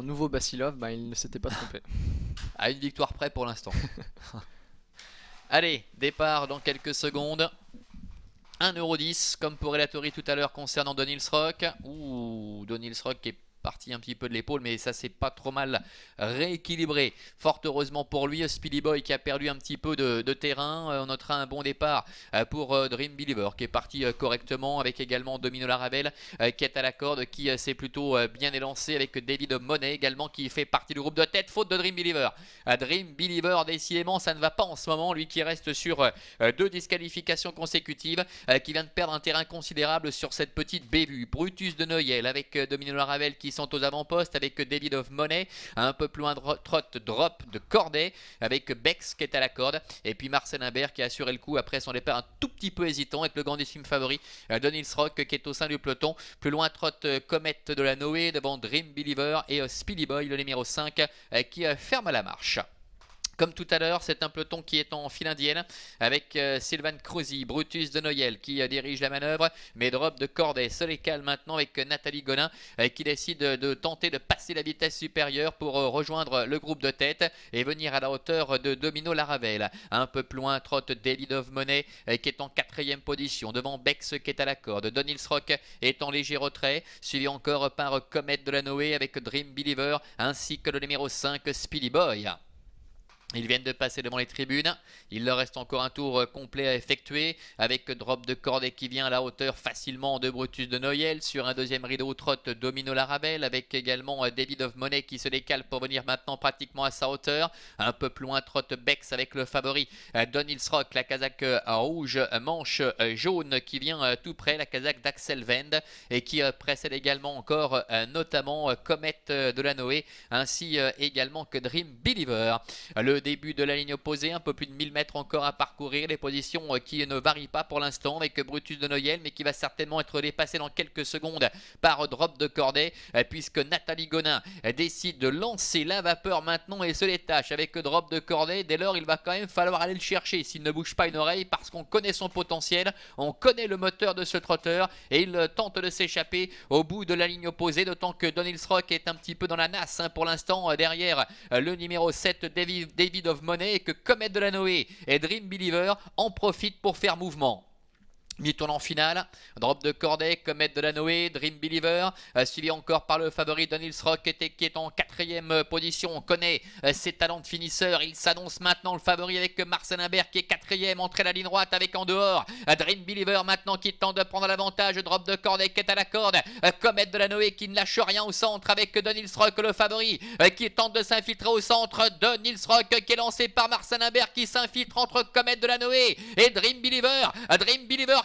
nouveau Basilov, il ne s'était pas trompé. À une victoire près pour l'instant. Allez, départ dans quelques secondes. 1,10€ comme pour Elatori tout à l'heure concernant Donils Rock. Ouh, Donils Rock qui est parti un petit peu de l'épaule, mais ça c'est pas trop mal rééquilibré. Fort heureusement pour lui, Speedy Boy qui a perdu un petit peu de terrain. On notera un bon départ pour Dream Believer qui est parti correctement, avec également Domino Laravel qui est à la corde, qui s'est plutôt bien élancé, avec David Monet également qui fait partie du groupe de tête. Faute de Dream Believer. Dream Believer, décidément ça ne va pas en ce moment, lui qui reste sur 2 disqualifications consécutives, qui vient de perdre un terrain considérable sur cette petite bévue. Brutus de Noyel avec Domino Laravel qui sont aux avant-postes, avec David of Monet un peu plus loin, Trot Drop de Corday avec Bex qui est à la corde, et puis Marcel Imbert qui a assuré le coup après son départ un tout petit peu hésitant, avec le grandissime favori Donils Rock qui est au sein du peloton. Plus loin, Trot Comet de la Noé devant Dream Believer et Speedy Boy le numéro 5 qui ferme la marche. Comme tout à l'heure, c'est un peloton qui est en file indienne, avec Sylvain Cruzy, Brutus de Noyel qui dirige la manœuvre, mais Drop de Corday se les cale maintenant avec Nathalie Gonin qui décide de tenter de passer la vitesse supérieure pour rejoindre le groupe de tête et venir à la hauteur de Domino Laravel. Un peu plus loin, trotte David of Monet qui est en 4e position, devant Bex qui est à la corde. Donils Rock est en léger retrait, suivi encore par Comet de la Noé avec Dream Believer ainsi que le numéro 5 Speedy Boy. Ils viennent de passer devant les tribunes. Il leur reste encore un tour complet à effectuer, avec Drop de Corday qui vient à la hauteur facilement de Brutus de Noyel. Sur un deuxième rideau, trotte Domino Laravel, avec également David of Monet qui se décale pour venir maintenant pratiquement à sa hauteur. Un peu plus loin, trotte Bex avec le favori Donils Rock, la casaque rouge manche jaune qui vient tout près, la casaque d'Axel Wend, et qui précède également encore notamment Comet de la Noé, ainsi également que Dream Believer. Le début de la ligne opposée, un peu plus de 1000 mètres encore à parcourir, les positions qui ne varient pas pour l'instant, avec Brutus de Noyel, mais qui va certainement être dépassé dans quelques secondes par Drop de Corday, puisque Nathalie Gonin décide de lancer la vapeur maintenant et se détache avec Drop de Corday. Dès lors, il va quand même falloir aller le chercher s'il ne bouge pas une oreille, parce qu'on connaît son potentiel, on connaît le moteur de ce trotteur, et il tente de s'échapper au bout de la ligne opposée, d'autant que Donils Rock est un petit peu dans la nasse pour l'instant, derrière le numéro 7 David of Monet, et que Comet de la Noé et Dream Believer en profitent pour faire mouvement. Mi-tournant final, Drop de Corday, Comet de la Noé, Dream Believer, suivi encore par le favori Donils Rock qui est en 4e position. On connaît ses talents de finisseur, il s'annonce maintenant le favori avec Marcel Imbert qui est 4e, entrée à la ligne droite avec en dehors Dream Believer maintenant qui tente de prendre l'avantage, Drop de Corday qui est à la corde, Comet de la Noé qui ne lâche rien au centre avec Donils Rock le favori qui tente de s'infiltrer au centre, Donils Rock qui est lancé par Marcel Imbert qui s'infiltre entre Comet de la Noé et Dream Believer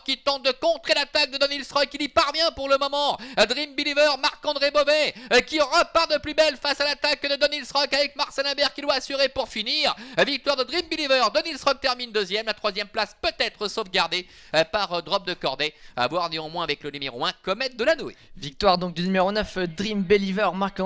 qui tente de contrer l'attaque de Donils Rock, il y parvient pour le moment. Dream Believer, Marc-André Beauvais qui repart de plus belle face à l'attaque de Donils Rock, avec Marcel Imbert qui doit assurer pour finir. Victoire de Dream Believer, Donils Rock termine 2e, la 3e place peut être sauvegardée par Drop de Corday, à voir néanmoins avec le numéro 1 Comet de la Noé. Victoire donc du numéro 9 Dream Believer, Marc